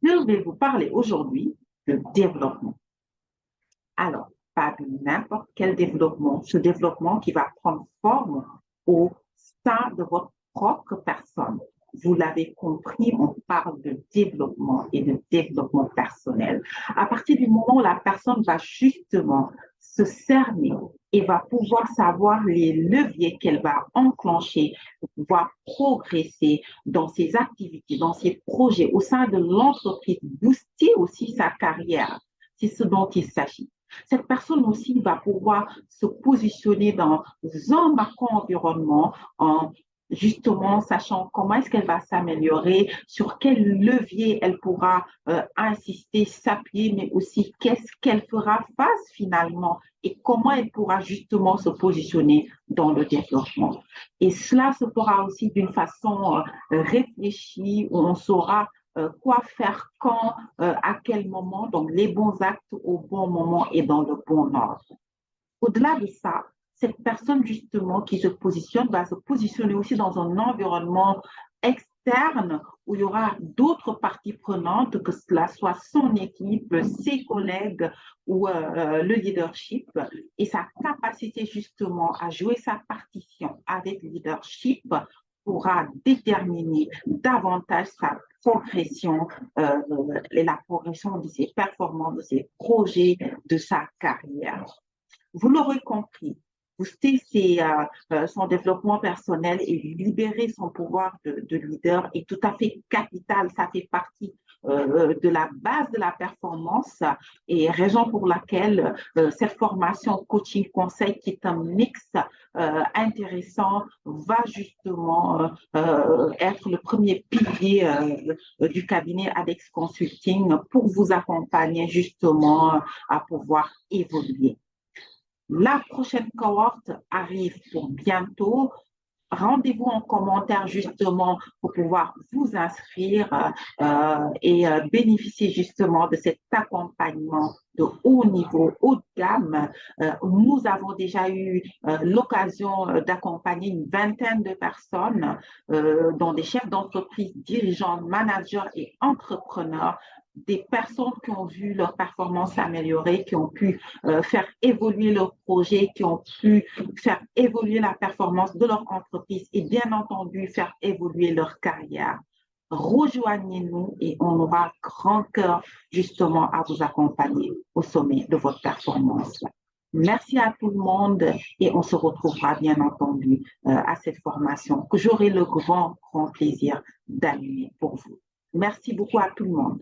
Je vais vous parler aujourd'hui de développement. Alors, pas de n'importe quel développement, ce développement qui va prendre forme au sein de votre propre personne. Vous l'avez compris, on parle de développement et de développement personnel. À partir du moment où la personne va justement se cerner et va pouvoir savoir les leviers qu'elle va enclencher pour pouvoir progresser dans ses activités, dans ses projets, au sein de l'entreprise, booster aussi sa carrière. C'est ce dont il s'agit. Cette personne aussi va pouvoir se positionner dans un macro-environnement en justement sachant comment est-ce qu'elle va s'améliorer, sur quel levier elle pourra insister, s'appuyer, mais aussi qu'est-ce qu'elle fera face finalement et comment elle pourra justement se positionner dans le développement. Et cela se fera aussi d'une façon réfléchie, où on saura quoi faire quand, à quel moment, donc les bons actes au bon moment et dans le bon ordre. Au-delà de ça, cette personne justement qui se positionne va se positionner aussi dans un environnement externe où il y aura d'autres parties prenantes, que cela soit son équipe, ses collègues ou le leadership, et sa capacité justement à jouer sa partition avec le leadership pourra déterminer davantage sa progression et la progression de ses performances, de ses projets, de sa carrière. Vous l'aurez compris, booster son développement personnel et libérer son pouvoir de leader est tout à fait capital. Ça fait partie de la base de la performance et raison pour laquelle cette formation coaching conseil qui est un mix intéressant va justement être le premier pilier du cabinet Adex Consulting pour vous accompagner justement à pouvoir évoluer. La prochaine cohorte arrive pour bientôt. Rendez-vous en commentaire justement pour pouvoir vous inscrire et bénéficier justement de cet accompagnement de haut niveau, haut de gamme. Nous avons déjà eu l'occasion d'accompagner une vingtaine de personnes, dont des chefs d'entreprise, dirigeants, managers et entrepreneurs, des personnes qui ont vu leur performance s'améliorer, qui ont pu faire évoluer leur projet, qui ont pu faire évoluer la performance de leur entreprise et bien entendu faire évoluer leur carrière. Rejoignez-nous et on aura grand cœur justement à vous accompagner au sommet de votre performance. Merci à tout le monde et on se retrouvera bien entendu à cette formation que j'aurai le grand plaisir d'animer pour vous. Merci beaucoup à tout le monde.